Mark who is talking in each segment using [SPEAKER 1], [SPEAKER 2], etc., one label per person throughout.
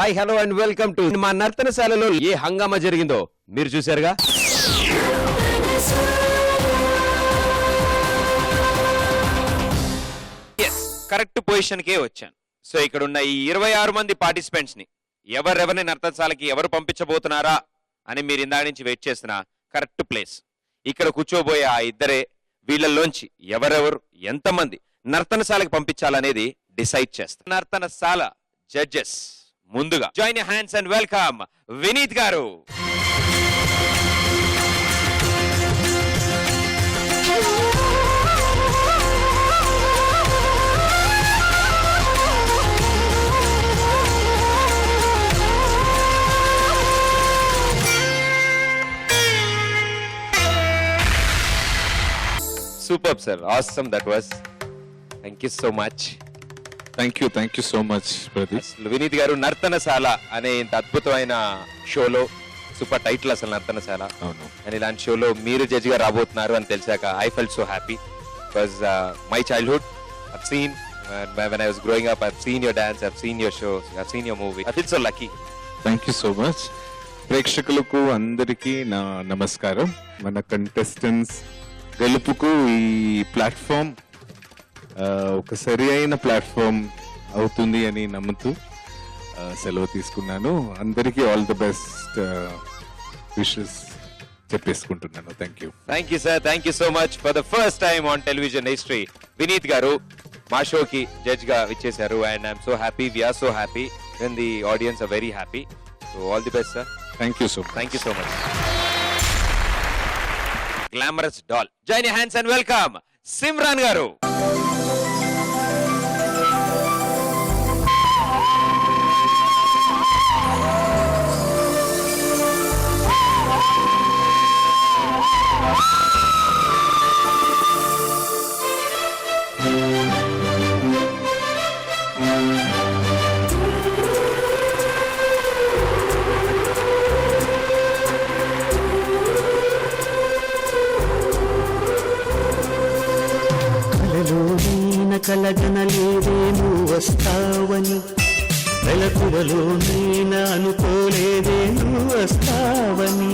[SPEAKER 1] Hi hello and welcome to మా నర్తనశాలలో ఏ హంగామా జరిగిందో మీరు చూశారుగా. కరెక్ట్ పొజిషన్ కే వచ్చాను. సో ఇక్కడ ఉన్న ఈ 26 మంది పార్టిసిపెంట్స్ ని ఎవరెవరిని నర్తనశాలకి ఎవరు పంపించబోతున్నారా అని మీరు ఇందాక నుంచి వెయిట్ చేస్తున్న కరెక్ట్ ప్లేస్. ఇక్కడ కూర్చోబోయే ఆ ఇద్దరే వీళ్ళల్లోంచి ఎవరెవరు ఎంతమంది నర్తనశాలకి పంపించాలనేది డిసైడ్ చేస్తారు. నర్తనశాల జడ్జెస్ ముందుగా join your hands and welcome Vineeth garu. Superb sir, awesome that was. Thank you so much.
[SPEAKER 2] Thank you so much Pradeep.
[SPEAKER 1] Vineet గారు నర్తనశాల అనే ఇంత అద్భుతమైన షోలో సూపర్ టైటిల్ అసలు నర్తనశాల.
[SPEAKER 2] అవును.
[SPEAKER 1] అండ్ ఇలాంటి షోలో మీరు జడ్జ్ గా రాబోతున్నారు అని తెలిసాక I felt so happy because my childhood I've seen when I was growing up, I've seen your dance, I've seen your shows, I've seen your movie. I feel so lucky.
[SPEAKER 2] Thank you so much. ప్రేక్షకులకు అందరికీ నా నమస్కారం. మన contestants గెలుపుకు ఈ platform ఒక సరి అయిన ప్లాట్ఫామ్ అవుతుంది అని నమ్ముతూ సెలవు తీసుకున్నాను. అందరికీ ఆల్ ది బెస్ట్ విషెస్ చెప్పేసుకుంటున్నాను.
[SPEAKER 1] Thank you sir, thank you so much. For the first time on television history Vineeth garu మా షోకి జడ్జ్ గా విచ్చేశారు. And I'm so happy, we're so happy, and the audience are very happy. So all the best sir.
[SPEAKER 2] Thank you so much.
[SPEAKER 1] Glamorous doll, join your hands and welcome Simran garu.
[SPEAKER 3] కలగనలేదే నువ్వు వస్తావని, వెలకువలో నేను అనుకోలేదే నువ్వు వస్తావని,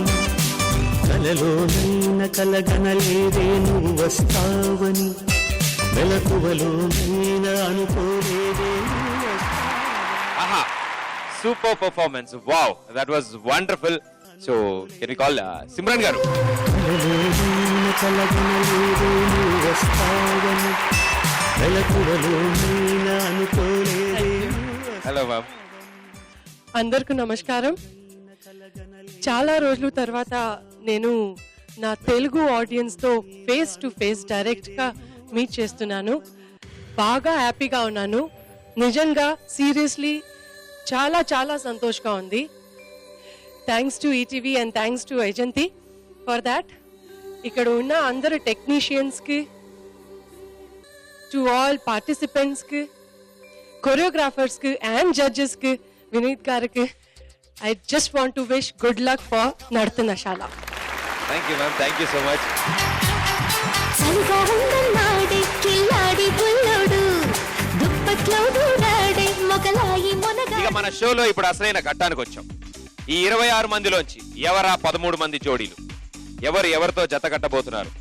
[SPEAKER 3] కలలో నేను కలగనలేదే నువ్వు వస్తావని, వెలకువలో నేను అనుకోలేదే నువ్వు వస్తావని.
[SPEAKER 1] ఆహా, super performance, wow, that was wonderful. So can we call Simran garu.
[SPEAKER 3] కలలో నేను కలగనలేదే నువ్వు వస్తావని,
[SPEAKER 1] హలో మ్యామ్.
[SPEAKER 4] అందరికీ నమస్కారం. చాలా రోజుల తర్వాత నేను నా తెలుగు ఆడియన్స్తో ఫేస్ టు ఫేస్ డైరెక్ట్గా మీట్ చేస్తున్నాను. బాగా హ్యాపీగా ఉన్నాను. నిజంగా సీరియస్లీ చాలా చాలా సంతోషంగా ఉంది. Thanks to ETV and thanks to ఏజెంటీ ఫర్ దాట్. ఇక్కడ ఉన్న అందరు టెక్నీషియన్స్కి, to all participants ki, choreographers ki and judges ki, Vineet gariki, I just want to wish good luck for Nartanashala.
[SPEAKER 1] Thank you ma'am, thank you so much.
[SPEAKER 5] సరిగా ఉందన్నాడే కిల్లాడి బుల్లోడు దుప్పట్లో దూరాడే మొగలాయి మొనగా.
[SPEAKER 1] ఇక మన షోలో ఇప్పుడు అసలైన ఘట్టానికి వచ్చాం. ఈ 26 మందిలోంచి ఎవరా 13 మంది జోడీలు, ఎవరితో జత కట్టబోతున్నారు,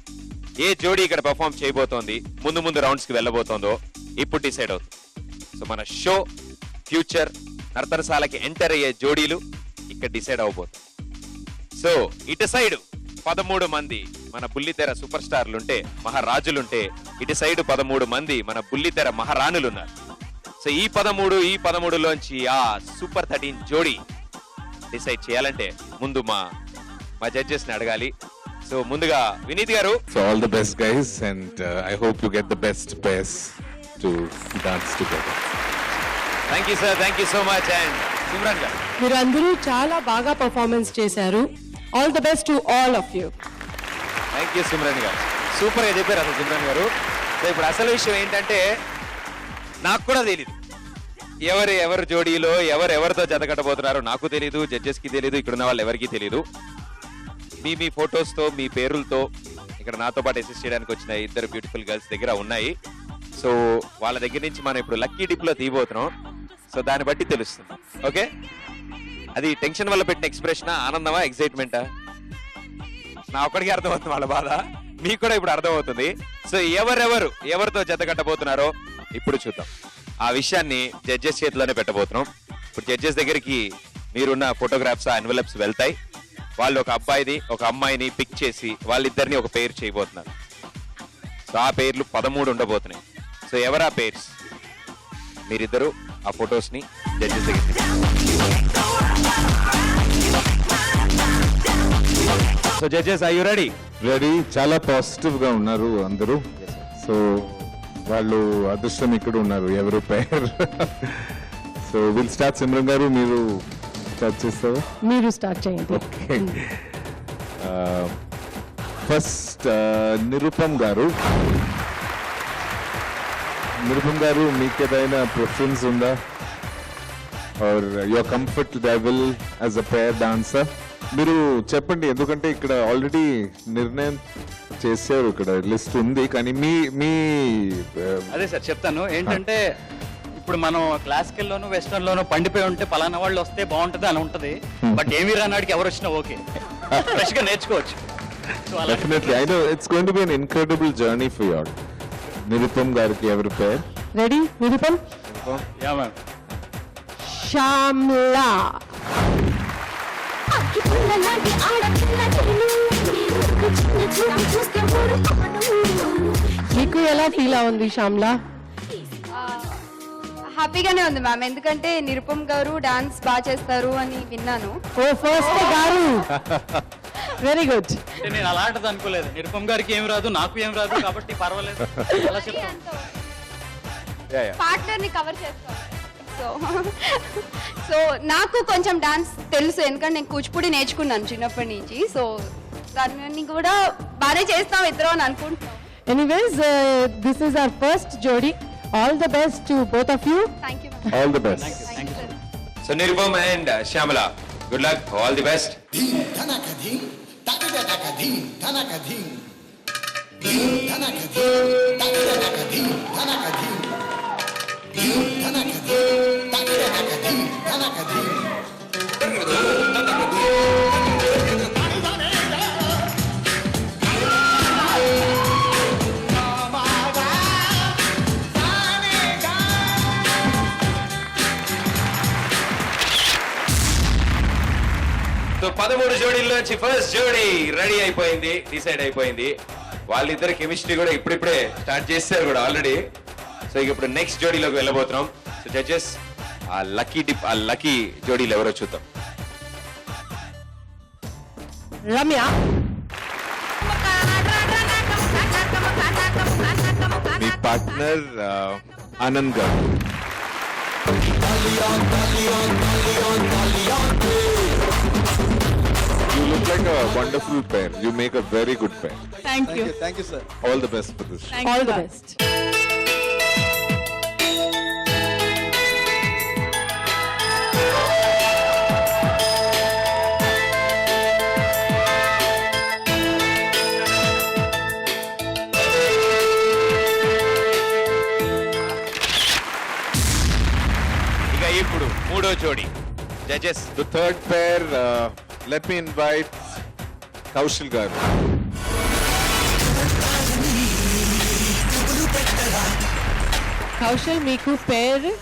[SPEAKER 1] ఏ జోడీ ఇక్కడ పర్ఫార్మ్ చేయబోతోంది, ముందు రౌండ్స్ కి వెళ్ళబోతోందో ఇప్పుడు డిసైడ్ అవుతుంది. సో మన షో ఫ్యూచర్ నర్తనశాలకి ఎంటర్ అయ్యే జోడీలు ఇక్కడ డిసైడ్ అవబోతుంది. సో ఇటు సైడ్ 13 మంది మన బుల్లితెర సూపర్ స్టార్లుంటే, మహారాజులుంటే, ఇటు సైడ్ 13 మంది మన బుల్లితెర మహారాణులు ఉన్నారు. సో ఈ 13లోంచి ఆ సూపర్ 13 జోడీ డిసైడ్ చేయాలంటే ముందు మా జడ్జెస్ ని అడగాలి. సో ముందుగా వినీత్ గారు.
[SPEAKER 2] So all the best guys and I hope you get the best pairs to dance together.
[SPEAKER 1] Thank you sir, thank you so much. And Simran గారు.
[SPEAKER 4] మీరందరూ చాలా బాగా పర్ఫార్మెన్స్ చేశారు. All the best to all of you.
[SPEAKER 1] Thank you Simran గారు, super గా చెప్పారు అసలు సిమ్రాన్ గారు. సో ఇప్పుడు అసలు విషయం ఏంటంటే నాకు కూడా తెలీదు ఎవరు జోడీలో ఎవరితో జత కట్టబోతున్నారో నాకు తెలీదు, జడ్జెస్ కి తెలీదు, ఇక్కడ ఉన్న వాళ్ళు ఎవరికీ తెలీదు. మీ ఫొటోస్ తో, మీ పేరులతో ఇక్కడ నాతో పాటు అసిస్ట్ చేయడానికి వచ్చిన ఇద్దరు బ్యూటిఫుల్ గర్ల్స్ దగ్గర ఉన్నాయి. సో వాళ్ళ దగ్గర నుంచి మనం ఇప్పుడు లక్కీ డిప్ లో తీయబోతున్నాం. సో దాన్ని బట్టి తెలుస్తుంది. ఓకే, అది టెన్షన్ వల్ల పెట్టిన ఎక్స్ప్రెషన్, ఆనందమా, ఎక్సైట్మెంటా? నా ఒక్కడికి అర్థమవుతుంది వాళ్ళ బాధ, మీకు కూడా ఇప్పుడు అర్థమవుతుంది. సో ఎవరితో జత కట్టబోతున్నారో ఇప్పుడు చూద్దాం. ఆ విషయాన్ని జడ్జెస్ చేతిలోనే పెట్టబోతున్నాం. ఇప్పుడు జడ్జెస్ దగ్గరికి మీరున్న ఫోటోగ్రాఫ్స్, ఎన్వెలప్స్ వెళ్తాయి. వాళ్ళు ఒక అబ్బాయిని ఒక అమ్మాయిని పిక్ చేసి వాళ్ళిద్దరిని ఒక పేరు చేయబోతున్నారు. సో ఆ పేర్లు 13 ఉండబోతున్నాయి. సో ఎవరా పేర్స్? మీరిద్దరు ఆ ఫొటోస్ ని జడ్జెస్ దగ్గర so judges, are you ready?
[SPEAKER 2] Ready. చాలా పాజిటివ్ గా ఉన్నారు అందరూ. సో వాళ్ళు అదృష్టం ఇక్కడ ఉన్నారు, ఎవరు పేరు. So will start. సిమ్రన్ గారు మీరు స్టార్ట్ చేస్తారా?
[SPEAKER 4] మీరు స్టార్ట్ చేయండి.
[SPEAKER 2] ఓకే. ఫస్ట్ నిరుపమ్ గారు. నిరుపమ్ గారు, మీకు ఏదైనా ప్రిఫరెన్స్ ఉందా? Are your comfort level as a pair dancer? మీరు చెప్పండి, ఎందుకంటే ఇక్కడ ఆల్రెడీ నిర్ణయం చేశారు, ఇక్కడ లిస్ట్ ఉంది. కానీ మీ
[SPEAKER 6] అదే సార్ చెప్తాను. ఏంటంటే ఇప్పుడు మనం క్లాసికల్ లోను వెస్టర్న్ లోను పండిపోయి ఉంటే పలానా వాళ్ళు వస్తే బాగుంటది అని ఉంటది. బట్ ఏమి రానాడికి ఎవరు వచ్చినా ఓకే, ఫ్రెష్ గా నేర్చుకోవచ్చు.
[SPEAKER 2] Definitely I know it's going to be an incredible journey for you all. Nirupam గారికి ఎవరు పేరు?
[SPEAKER 4] Ready? Nirupam.
[SPEAKER 6] Yeah ma'am.
[SPEAKER 4] Shyamala.
[SPEAKER 5] అక్కి పుల్ల లాంటి ఆడపిల్ల నేను చిన్న చూడం చూస్తే ఊరుకోను.
[SPEAKER 4] మీకు ఎలా ఫీల్ అవుంది శ్యామ్లా?
[SPEAKER 7] హ్యాపీగానే ఉంది మ్యామ్, ఎందుకంటే నిరుపమ్ గారు డాన్స్ బాగా చేస్తారు అని విన్నాను.
[SPEAKER 4] ఓ ఫస్ట్ గారు, వెరీ గుడ్.
[SPEAKER 6] అంటే నేను అలాంటిది అనుకోలేదు. నిరుపమ్ గారికి ఏం రాదు, నాకు ఏం రాదు, కాబట్టి పర్వాలేదు అలా చెప్తాను.
[SPEAKER 7] పార్ట్నర్ ని కవర్ చేస్తాను. సో నాకు కొంచెం డాన్స్ తెలుసు, ఎందుకంటే నేను కూచిపూడి నేర్చుకున్నాను చిన్నప్పటి నుంచి. సో దాన్ని కూడా బాగానే చేస్తాం ఇద్దరు అని అనుకుంటున్నాం.
[SPEAKER 4] Anyways, this is our first జోడీ. All the best to both of you.
[SPEAKER 7] Thank you
[SPEAKER 2] all the best.
[SPEAKER 7] Thank you sir.
[SPEAKER 1] So Nirupam and Shyamala, good luck, all the best. So 13 జోడీల్లోంచి ఫస్ట్ జోడీ రెడీ అయిపోయింది, డిసైడ్ అయిపోయింది. వాళ్ళిద్దరు chemistry కూడా ఇప్పుడిప్పుడే start చేశారు కూడా ఆల్రెడీ. సో ఇక ఇప్పుడు నెక్స్ట్ జోడీలోకి వెళ్ళబోతున్నాం. సో జడ్జెస్, ఆ లక్కీ జోడీలు ఎవరో చూద్దాం.
[SPEAKER 4] రమ్య.
[SPEAKER 2] మీ పార్ట్నర్ ఆనంద్ గారు. You look like a wonderful pair. You make a very good pair.
[SPEAKER 4] Thank you.
[SPEAKER 6] Thank you sir.
[SPEAKER 2] All the best for this.
[SPEAKER 4] All the best.
[SPEAKER 1] ఇక ఇప్పుడు మూడో జోడీ. Judges,
[SPEAKER 2] The third pair, let me invite Kaushal garu.
[SPEAKER 4] Kaushal, మీకు పేరు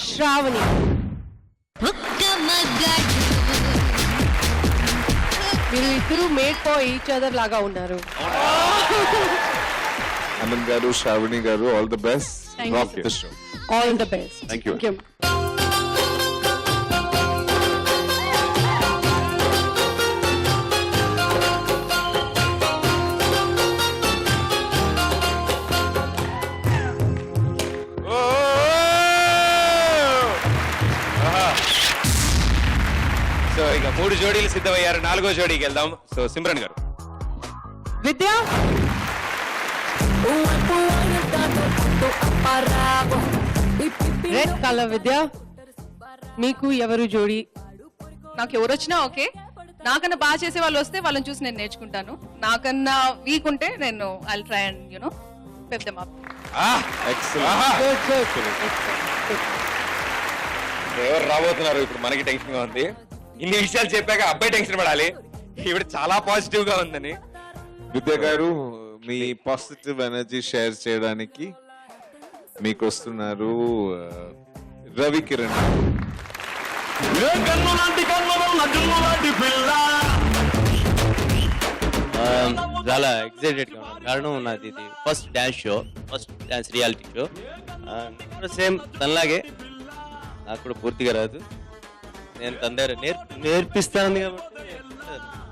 [SPEAKER 4] శ్రావణి. మీరు ఇద్దరు made for each other లాగా ఉన్నారు.
[SPEAKER 2] Anand garu, Shravani garu, all the best.
[SPEAKER 4] Thank you,
[SPEAKER 2] Rock
[SPEAKER 4] sir.
[SPEAKER 2] the show.
[SPEAKER 4] All the best.
[SPEAKER 2] Thank you.
[SPEAKER 1] So ఇక 3 జోడీలు సిద్ధమయ్యారు. 4వ జోడీకి వెళ్దాం. సో సిమ్రన్ గారు.
[SPEAKER 4] విద్య. రెడ్ కలర్ విద్య, మీకు ఎవరు జోడీ?
[SPEAKER 8] నాకు ఎవరు వచ్చినా ఓకే. నాకన్నా బాగా చేసే వాళ్ళు వస్తే వాళ్ళని చూసి నేను నేర్చుకుంటాను. నాకన్నా వీక్ ఉంటే నేను I try and pep them up.
[SPEAKER 2] Excellent.
[SPEAKER 4] Good good.
[SPEAKER 1] ఎవరు రాబోతున్నారు ఇప్పుడు మనకి టెన్షన్ గా ఉంది. ఇన్ని విషయాలు చెప్పాక అబ్బాయి టెన్షన్ పడాలి. ఈవిడ చాలా పాజిటివ్ గా ఉందని.
[SPEAKER 2] విద్య గారు మీ పాజిటివ్ ఎనర్జీ షేర్ చేయడానికి మీకు వస్తున్నారు రవి కిరణ్.
[SPEAKER 9] చాలా ఎక్సైటెడ్ గా ఉన్నాను. కారణం నాది ఇది first dance show, first dance reality show. Same తనలాగే నాకు కూడా పూర్తిగా రాదు. నేను తన దగ్గర నేర్పిస్తాను కాబట్టి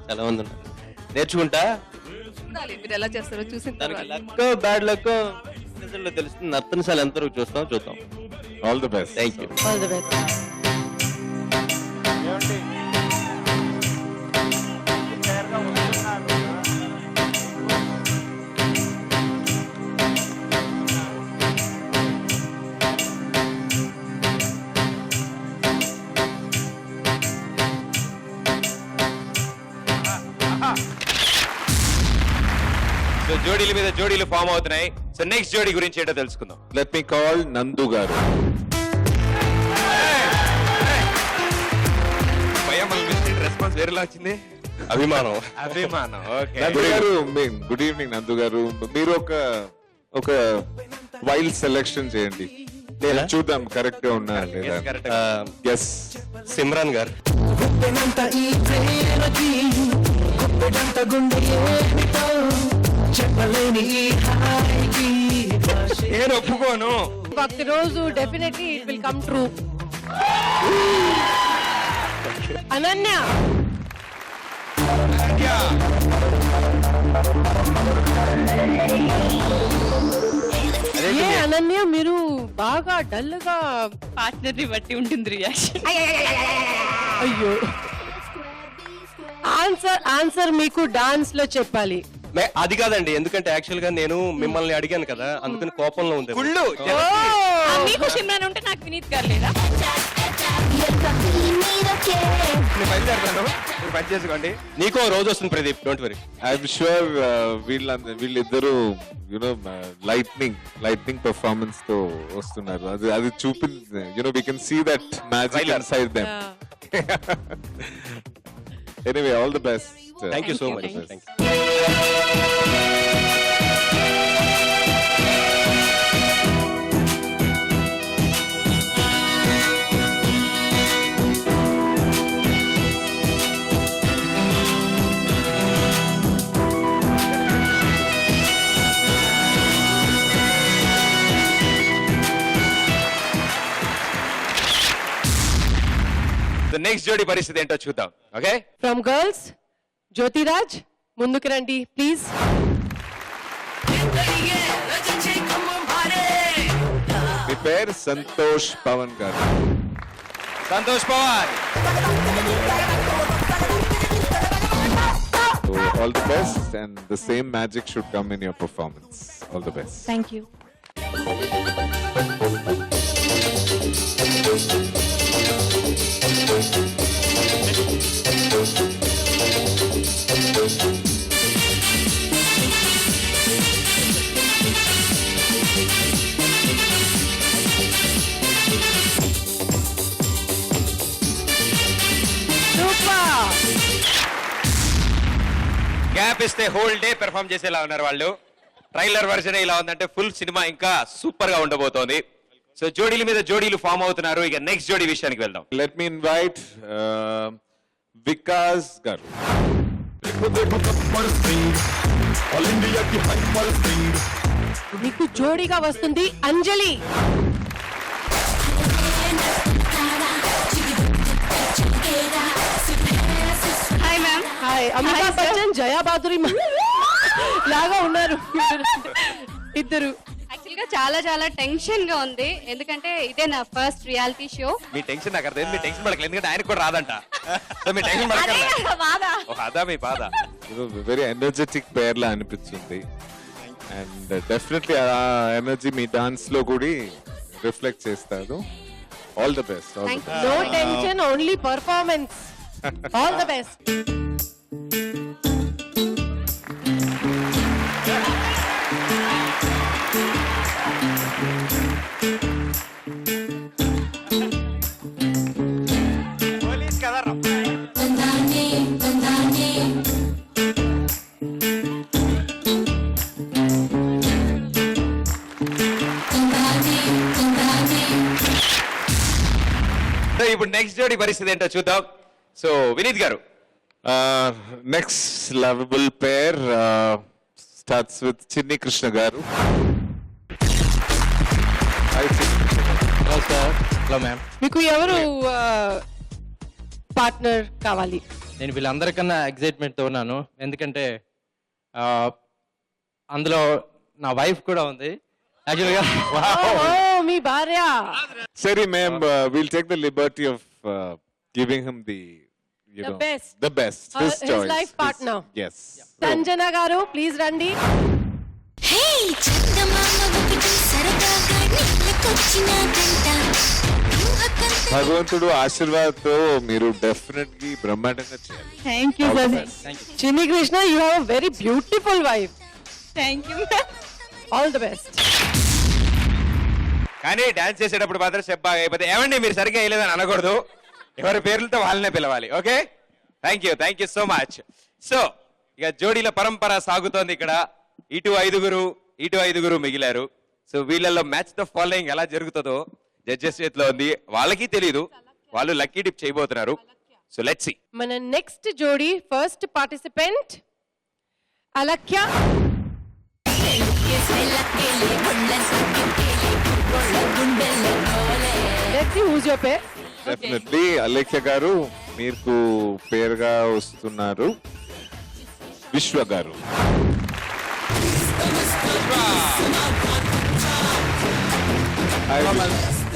[SPEAKER 9] చాలా మంది ఉన్నారు, నేర్చుకుంటా.
[SPEAKER 8] చూడాలి మీరు ఎలా చేస్తారో చూసిన
[SPEAKER 9] తనకి
[SPEAKER 8] తర్వాత.
[SPEAKER 9] లక్ బ్యాడ్ లక్ రిజల్ట్ తెలుస్తుంది. నర్తనశాల ఎంతవరకు చూద్దాం.
[SPEAKER 2] All the best.
[SPEAKER 9] Thank you.
[SPEAKER 4] All the best.
[SPEAKER 1] So జోడీల మీద జోడీలు ఫామ్ అవుతున్నాయి. సో నెక్స్ట్ జోడీ గురించి ఏంటో తెలుసుకుందాం.
[SPEAKER 2] లెట్ మీ కాల్ నందు గారు.
[SPEAKER 1] రెస్పాన్స్ వేరేలా వచ్చింది.
[SPEAKER 9] అభిమానం.
[SPEAKER 1] ఓకే.
[SPEAKER 2] నందు గారు గుడ్ ఈవినింగ్. నందు గారు మీరు ఒక వైల్డ్ సెలెక్షన్ చేయండి,
[SPEAKER 9] నేనా?
[SPEAKER 2] చూద్దాం కరెక్ట్ గా ఉన్నా లేదా.
[SPEAKER 1] correct.
[SPEAKER 2] ఎస్
[SPEAKER 9] సిమ్రాన్ గారు.
[SPEAKER 1] నేను ఒప్పుకోను.
[SPEAKER 4] ఒకరోజు definitely it will come true. Ananya, ఏ అనన్య మీరు బాగా డల్ గా
[SPEAKER 8] పార్ట్నర్ ని బట్టి ఉంటుంది రియాక్షన్.
[SPEAKER 4] అయ్యో ఆన్సర్ మీకు డాన్స్ లో చెప్పాలి.
[SPEAKER 9] అది కాదండి, ఎందుకంటే యాక్చువల్ గా నేను మిమ్మల్ని అడిగాను కదా, అందుకని కోపంలో ఉంది.
[SPEAKER 1] కుళ్ళు.
[SPEAKER 8] మీకు సిమ్రాన్ ఉంటే నాకు వినీత్ గారు లేదా?
[SPEAKER 1] నేను బయలుదేరుతాను, మీరు పని చేసుకోండి.
[SPEAKER 9] నీకో రోజు వస్తుంది Pradeep, don't worry.
[SPEAKER 2] I'm sure వీళ్ళిద్దరు యునో లైట్నింగ్ పర్ఫార్మెన్స్ తో వస్తున్నారు. అది చూపింది, you know we can see that magic inside them. Anyway all the best.
[SPEAKER 9] Thank you so much.
[SPEAKER 8] Thank you.
[SPEAKER 9] Thank you.
[SPEAKER 1] Next జోడీ పరిస్థితి ఏంటో చూద్దాం. ఓకే,
[SPEAKER 4] ఫ్రమ్ గర్ల్స్ జ్యోతిరాజ్ ముందుకు రండి ప్లీజ్.
[SPEAKER 2] మీ పేరు సంతోష్ పవన్ గారు.
[SPEAKER 1] Santosh Pawar.
[SPEAKER 2] So all the best and the same magic should come in your performance. All the best.
[SPEAKER 7] Thank you.
[SPEAKER 1] Gap ఇస్తే whole day perform చేసేలా ఉన్నారు వాళ్ళు. ట్రైలర్ వర్షన్ ఇలా ఉందంటే ఫుల్ సినిమా ఇంకా సూపర్ గా ఉండబోతోంది. సో జోడీల మీద జోడీలు ఫామ్ అవుతున్నారు. ఇక నెక్స్ట్ జోడీ విషయానికి వెళ్దాం.
[SPEAKER 2] Let me invite Vikas garu.
[SPEAKER 4] మీకు జోడీగా వస్తుంది Anjali.
[SPEAKER 7] Hi ma'am.
[SPEAKER 4] Hi. Amitabh Bachchan Jaya Bhaduri లాగా ఉన్నారు ఇద్దరు.
[SPEAKER 7] యాక్చువల్ గా చాలా చాలా టెన్షన్ గా ఉంది, ఎందుకంటే ఇదే నా ఫస్ట్ రియాలిటీ షో.
[SPEAKER 1] మీ టెన్షన్ నాకు అర్థం. మీ టెన్షన్ పడకలేదు, ఎందుకంటే ఆయనకు కూడా రాదంట. సో మీ టెన్షన్ పడకలేదు.
[SPEAKER 7] బాధ.
[SPEAKER 1] అదా మీ బాధ.
[SPEAKER 2] వెరీ ఎనర్జెటిక్ పేర్ లా అనిపించింది. అండ్ డెఫినెట్లీ ఆ ఎనర్జీ మీ డాన్స్ లో కూడా రిఫ్లెక్ట్ చేస్తారు. All the best.
[SPEAKER 4] No tension, only performance. All the best.
[SPEAKER 1] ఇప్పుడు నెక్స్ట్ జోడి పరిస్థితి ఏంటో చూద్దాం. So Vineeth garu,
[SPEAKER 2] next lovable pair starts with Chinni Krishna garu. Hi, చిన్ని కృష్ణ గారు.
[SPEAKER 9] Hello ma'am.
[SPEAKER 4] మీకు ఎవరు పార్ట్నర్ కావాలి?
[SPEAKER 9] నేను వీళ్ళందరికన్నా ఎగ్జైట్మెంట్తో ఉన్నాను, ఎందుకంటే అందులో నా వైఫ్ కూడా ఉంది యాక్చువల్గా.
[SPEAKER 4] ఓ, మీ భార్య.
[SPEAKER 2] Sorry, ma'am, we'll take the liberty of giving him the
[SPEAKER 4] best.
[SPEAKER 2] The best. His
[SPEAKER 4] His
[SPEAKER 2] choice.
[SPEAKER 4] life partner.
[SPEAKER 2] Yes.
[SPEAKER 4] Sanjana గారు ప్లీజ్ రండి.
[SPEAKER 5] హే చందమామ ఒకటి సరదాగా నీళ్ళకొచ్చినాదంట ఊహకంత
[SPEAKER 2] భగవంతుడు ఆశీర్వాదంతో మీరు డెఫినెట్లీ బ్రహ్మాండంగా చేయాలి.
[SPEAKER 8] Thank you
[SPEAKER 2] All the
[SPEAKER 8] sir.
[SPEAKER 2] best.
[SPEAKER 4] Chinni Krishna, you have a very beautiful wife.
[SPEAKER 8] Thank you.
[SPEAKER 4] All the best.
[SPEAKER 1] కానీ డాన్స్ చేసేటప్పుడు మాత్రం స్టెప్ బాగా అయిపోతే ఏమండి మీరు సరిగ్గా వేయలేదని అనకూడదు. ఎవరి పేర్లతో వాళ్ళనే పిలవాలి. Okay, thank you so much. So ఇక జోడీల పరంపర సాగుతోంది. ఇక్కడ ఇటు ఐదుగురు మిగిలారు. సో వీళ్ళల్లో మ్యాచ్ ద ఫాలోయింగ్ ఎలా జరుగుతుందో జడ్జెస్ చేతిలో ఉంది. వాళ్ళకి తెలీదు, వాళ్ళు లక్కీ డిప్ చేయబోతున్నారు. So let's see.
[SPEAKER 4] మన నెక్స్ట్ జోడీ first participant Alakhya. Let's see who's your pair.
[SPEAKER 2] Definitely Alekhya garu మీకు పేరుగా వస్తున్నారు విశ్వ గారు.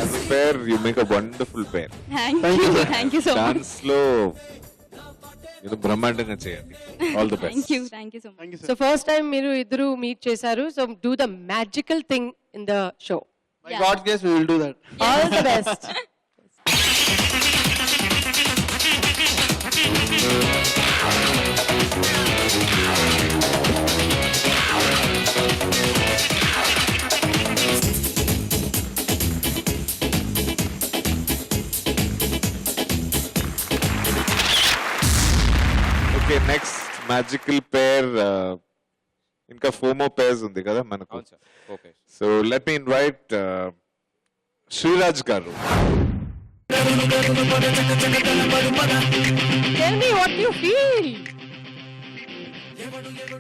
[SPEAKER 2] As a pair, you make a wonderful pair.
[SPEAKER 7] Thank you so much.
[SPEAKER 2] Dance లో బ్రహ్మాండంగా చేయండి. All the best.
[SPEAKER 7] Thank you so much.
[SPEAKER 4] So first time మీరు ఇద్దరు మీట్ చేశారు. So do the magical thing in the show.
[SPEAKER 6] God's grace, we will do that.
[SPEAKER 4] All the best.
[SPEAKER 2] Okay, next magical pair. ఇంకా 4 more pairs ఉంది కదా మనకు.
[SPEAKER 1] అవును sir. Okay,
[SPEAKER 2] so let me invite Sriraj garu.
[SPEAKER 4] Tell me what you feel.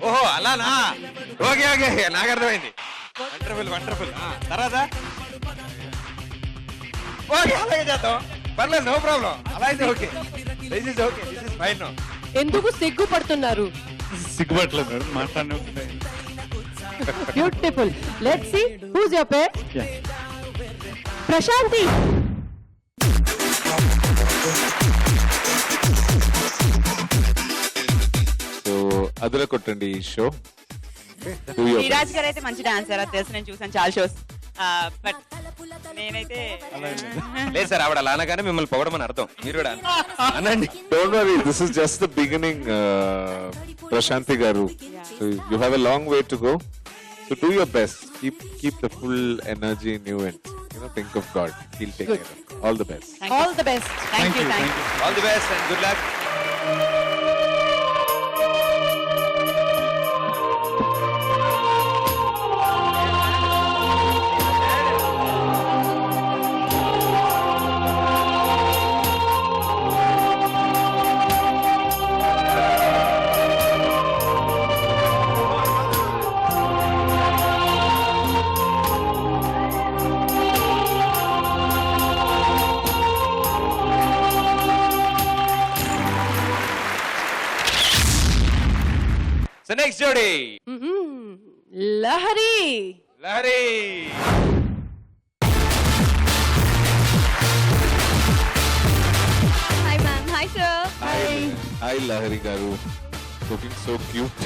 [SPEAKER 1] ఓహో అలానా. Okay నాకు అర్థమైంది. Wonderful. తర్వాత ఓకే అలాగే చేద్దాం, పర్లేదు, నో ప్రాబ్లం. అలా అయితే ఓకే, దిస్ ఇస్ ఫైన్.
[SPEAKER 4] ఎందుకు సిగ్గుపడుతున్నారు?
[SPEAKER 6] సిగ్గుపట్లేదు మేడం, మాట్లాడిన
[SPEAKER 4] beautiful. Let's see who's your pair. Prashanthi.
[SPEAKER 2] So అదర కొట్టండి ఈ షో.
[SPEAKER 10] శ్రీరాజ్ గారు అయితే మంచి డాన్సర్, అది తెలుసు, నేను చూసాను చాలా షోస్. బట్ నేనైతే
[SPEAKER 1] లేదు సార్, ఆవిడ అలా అనగానే మిమ్మల్ని పొగడమని అర్థం. మీరు కూడా అనండి.
[SPEAKER 2] Don't worry, this is just the beginning Prashanthi garu. So you have a long way to go. So do your best. Keep the full energy in you and think of God. He'll take care of it. All the best.
[SPEAKER 4] All the best.
[SPEAKER 10] Thank you.
[SPEAKER 1] All the best and good luck. So next jodi.
[SPEAKER 4] Lahari.
[SPEAKER 7] Hi ma'am. Hi sir.
[SPEAKER 2] Hi Lahari garu. Looking so cute.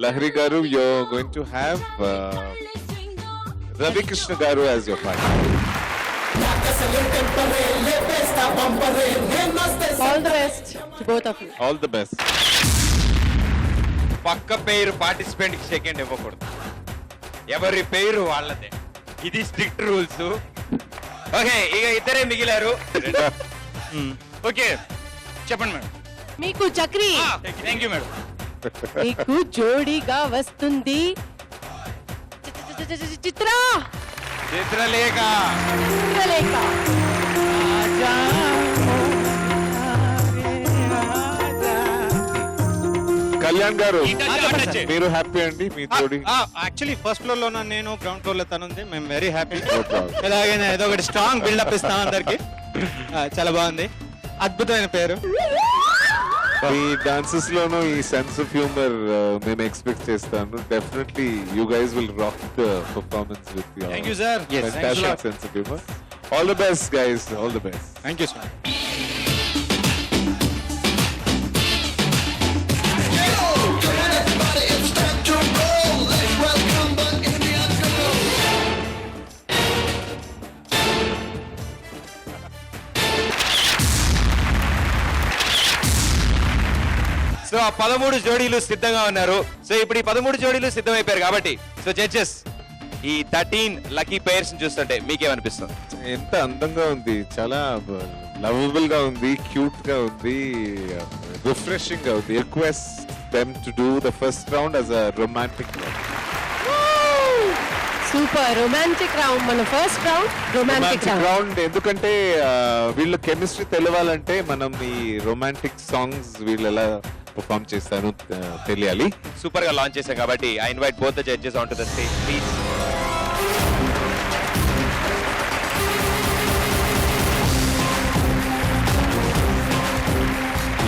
[SPEAKER 2] Lahari garu, you're going to have Ravi Krishna garu as your partner.
[SPEAKER 4] All the best to both of you.
[SPEAKER 2] All the best.
[SPEAKER 1] పక్క పేరు participant కి second ఇవ్వకూడదు, ఎవరి పేరు వాళ్ళదే. ఇది strict rules. Okay, ఇక ఇద్దరే మిగిలారు.
[SPEAKER 6] ఓకే చెప్పండి మేడం.
[SPEAKER 4] మీకు చక్రి.
[SPEAKER 6] Thank you madam.
[SPEAKER 4] మీకు జోడీగా వస్తుంది చిత్ర.
[SPEAKER 1] చిత్రలేఖ.
[SPEAKER 4] చిత్రలేఖ.
[SPEAKER 2] కళ్యాణ్ గారు మీరు హ్యాపీ అండి మీ జోడి
[SPEAKER 11] యాక్చువల్లీ ఫస్ట్ ఫ్లోర్ లో నేను గ్రౌండ్ ఫ్లోర్ లో తను ఉంది మేము వెరీ హ్యాపీ
[SPEAKER 2] No problem.
[SPEAKER 11] ఎలాగైనా ఏదో ఒకటి స్ట్రాంగ్ బిల్డప్ ఇస్తాం అందరికి చాలా బాగుంది అద్భుతమైన పేరు
[SPEAKER 2] మీ డాన్సెస్ లోనూ ఈ సెన్స్ ఆఫ్ హ్యూమర్ నేను ఎక్స్పెక్ట్ చేస్తాను definitely you guys will rock the performance with
[SPEAKER 11] thank you sir
[SPEAKER 2] fantastic sense of humor. All the best, guys. All the best.
[SPEAKER 11] Thank you sir
[SPEAKER 1] so ఆ 13 జోడీలు సిద్ధంగా ఉన్నారు. So ఇప్పుడు ఈ 13 జోడీలు సిద్ధమైపోయారు కాబట్టి so judges ఈ 13 లక్కీ పేర్స్ చూస్తుంటే మీకేమనిపిస్తుంది?
[SPEAKER 2] ఎంత అందంగా ఉంది, చాలా లవబుల్ గా ఉంది, క్యూట్ గా ఉంది, రిఫ్రెషింగ్ గా ఉంది. Request them to do the first round as a romantic
[SPEAKER 4] super romantic round. మన first round romantic round.
[SPEAKER 2] Round ఎందుకంటే వీళ్ళ కెమిస్ట్రీ తెలవాలంటే మనం ఈ రొమాంటిక్ సాంగ్స్ వీళ్ళు ఎలా పర్ఫామ్ చేస్తారో తెలియాలి.
[SPEAKER 1] సూపర్ గా లాంచ్ చేశాం కాబట్టి I invite both the judges on to the stage please.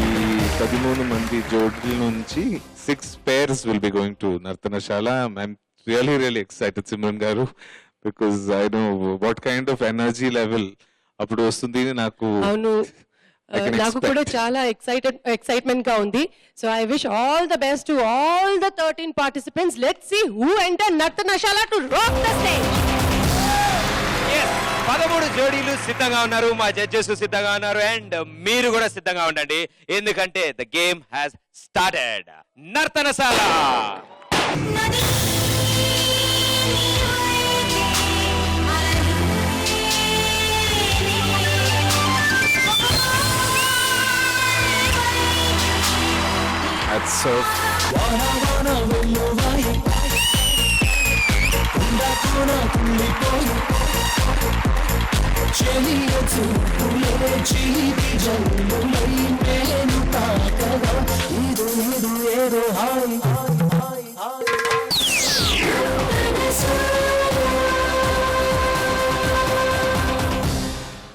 [SPEAKER 2] ఈ 13 మంది జోడీల నుంచి 6 pairs will be going to Nartanasala. I'm really excited, Simran గారు, because I know what kind of energy level అప్పుడు వస్తుంది నాకు.
[SPEAKER 4] అవును, నాకు కూడా చాలా ఎక్సైట్మెంట్ గా ఉంది. So I wish all the best to all the 13 participants. Let's see who enter Nartanasala to rock the stage.
[SPEAKER 1] 13 జోడీలు సిద్ధంగా ఉన్నారు, మా జడ్జెస్ సిద్ధంగా ఉన్నారు, అండ్ మీరు కూడా సిద్ధంగా ఉండండి ఎందుకంటే the game has started. Nartanasala
[SPEAKER 2] That's so
[SPEAKER 3] ఏదో